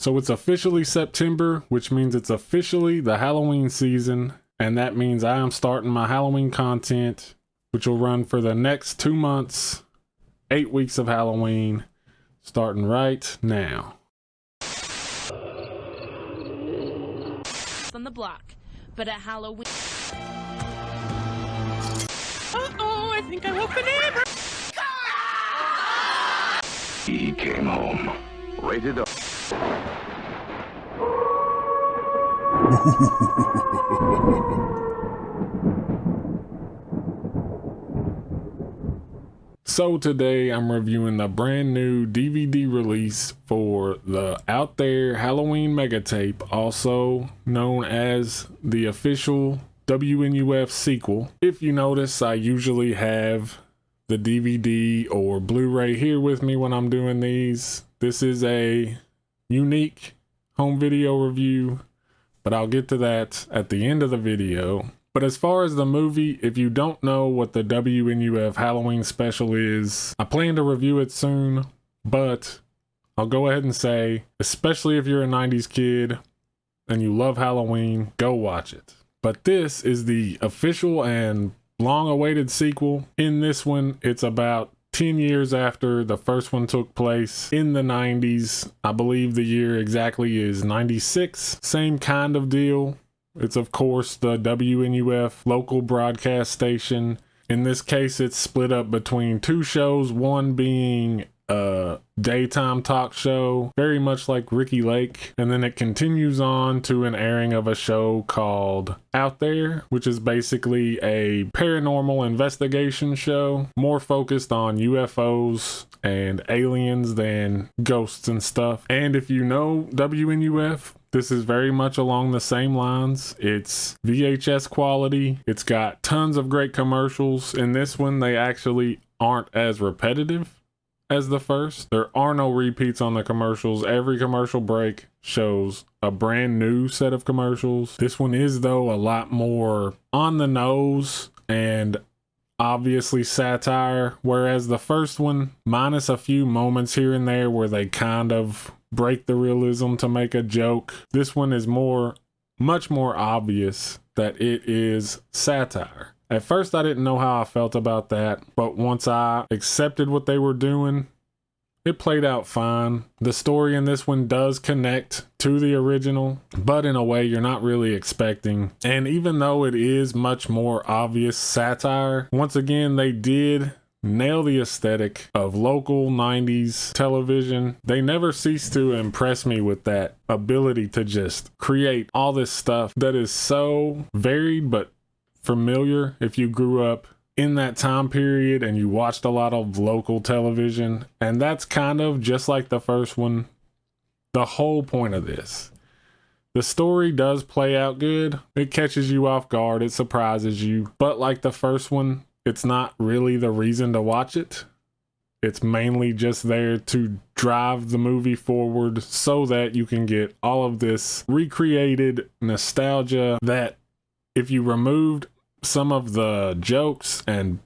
So it's officially September, which means it's officially the Halloween season. And that means I am starting my Halloween content, which will run for the next 2 months, 8 weeks of Halloween, starting right now. On the block, but at Halloween. Uh-oh, I think I woke the neighbor. He came home. Rated R. So today I'm reviewing the brand new DVD release for the Out There Halloween Mega Tape, also known as the official WNUF sequel. If you notice, I usually have the DVD or Blu-ray here with me when I'm doing these. This is a unique home video review, but I'll get to that at the end of the video. But as far as the movie, if you don't know what the WNUF Halloween Special is, I plan to review it soon, but I'll go ahead and say, especially if you're a 90s kid and you love Halloween, go watch it. But this is the official and long-awaited sequel. In this one, it's about 10 years after the first one took place in the 90s. I believe the year exactly is 96. Same kind of deal. It's, of course, the WNUF local broadcast station. In this case, it's split up between two shows, one being a daytime talk show, very much like Ricky Lake, and then it continues on to an airing of a show called Out There, which is basically a paranormal investigation show, more focused on UFOs and aliens than ghosts and stuff. And if you know WNUF, this is very much along the same lines. It's VHS quality. It's got tons of great commercials. In this one, they actually aren't as repetitive as the first. There are no repeats on the commercials. Every commercial break shows a brand new set of commercials. This one is, though, a lot more on the nose and obviously satire, whereas the first one, minus a few moments here and there where they kind of break the realism to make a joke, this one is much more obvious that it is satire. At first, I didn't know how I felt about that, but once I accepted what they were doing, it played out fine. The story in this one does connect to the original, but in a way you're not really expecting. And even though it is much more obvious satire, once again, they did nail the aesthetic of local 90s television. They never cease to impress me with that ability to just create all this stuff that is so varied but familiar if you grew up in that time period and you watched a lot of local television. And that's kind of just like the first one, the whole point of this. The story does play out good. It catches you off guard. It surprises you. But like the first one, it's not really the reason to watch it. It's mainly just there to drive the movie forward so that you can get all of this recreated nostalgia that if you removed some of the jokes and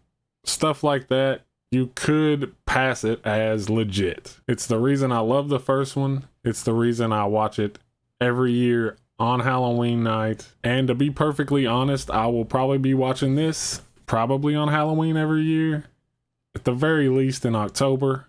stuff like that, you could pass it as legit. It's the reason I love the first one. It's the reason I watch it every year on Halloween night. And to be perfectly honest, I will probably be watching this probably on Halloween every year, at the very least in October,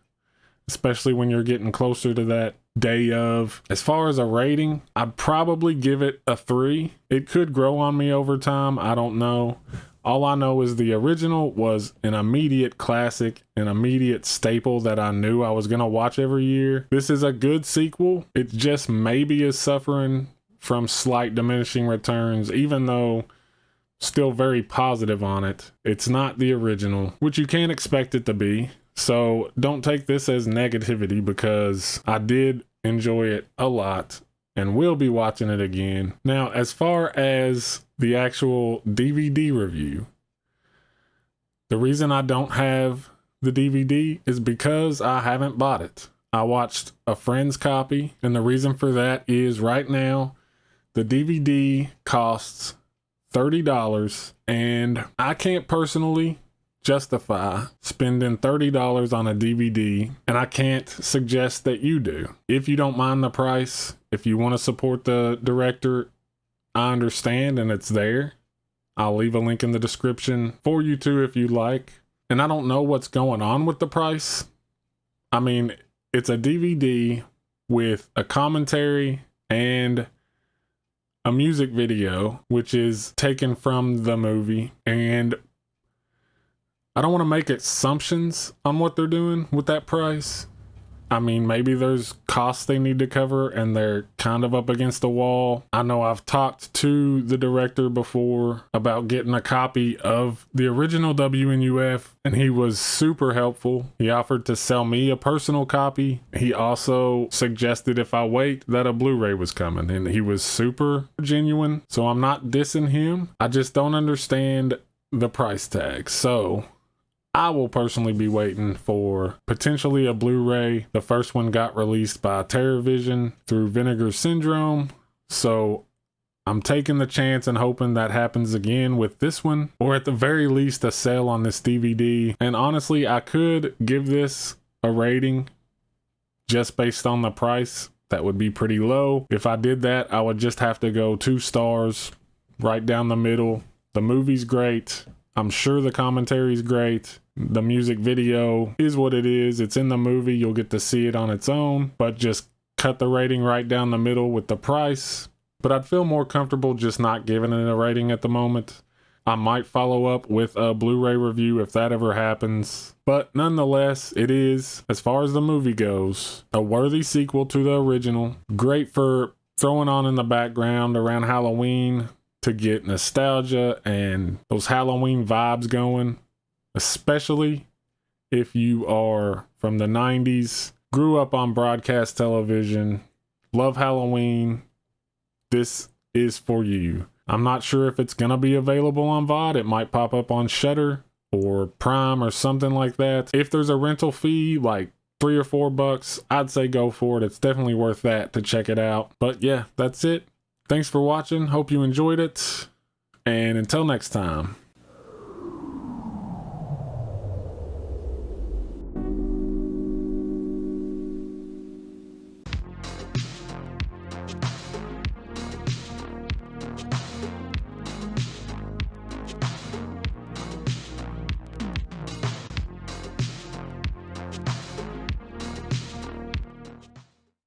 especially when you're getting closer to that day of. As far as a rating, I'd probably give it a 3. It could grow on me over time. I don't know. All I know is the original was an immediate classic, an immediate staple that I knew I was going to watch every year. This is a good sequel. It just maybe is suffering from slight diminishing returns, even though still very positive on it. It's not the original, which you can't expect it to be. So don't take this as negativity, because I did enjoy it a lot and will be watching it again. Now, as far as the actual DVD review, the reason I don't have the DVD is because I haven't bought it. I watched a friend's copy, and the reason for that is right now the DVD costs $30, and I can't personally justify spending $30 on a DVD, and I can't suggest that you do. If you don't mind the price, if you want to support the director, I understand, and it's there. I'll leave a link in the description for you too if you like. And I don't know what's going on with the price. I mean, it's a DVD with a commentary and a music video, which is taken from the movie. And I don't want to make assumptions on what they're doing with that price. I mean, maybe there's costs they need to cover and they're kind of up against the wall. I know I've talked to the director before about getting a copy of the original WNUF, and he was super helpful. He offered to sell me a personal copy. He also suggested if I wait that a Blu-ray was coming, and he was super genuine. So I'm not dissing him. I just don't understand the price tag. So I will personally be waiting for potentially a Blu-ray. The first one got released by TerrorVision through Vinegar Syndrome. So I'm taking the chance and hoping that happens again with this one, or at the very least a sale on this DVD. And honestly, I could give this a rating just based on the price. That would be pretty low. If I did that, I would just have to go 2 stars right down the middle. The movie's great. I'm sure the commentary's great. The music video is what it is. It's in the movie. You'll get to see it on its own, but just cut the rating right down the middle with the price. But I'd feel more comfortable just not giving it a rating at the moment. I might follow up with a Blu-ray review if that ever happens. But nonetheless, it is, as far as the movie goes, a worthy sequel to the original. Great for throwing on in the background around Halloween to get nostalgia and those Halloween vibes going, especially if you are from the 90s, grew up on broadcast television, love Halloween. This is for you. I'm not sure if it's going to be available on VOD. It might pop up on Shudder or Prime or something like that. If there's a rental fee, like $3 or $4, I'd say go for it. It's definitely worth that to check it out. But yeah, that's it. Thanks for watching. Hope you enjoyed it. And until next time.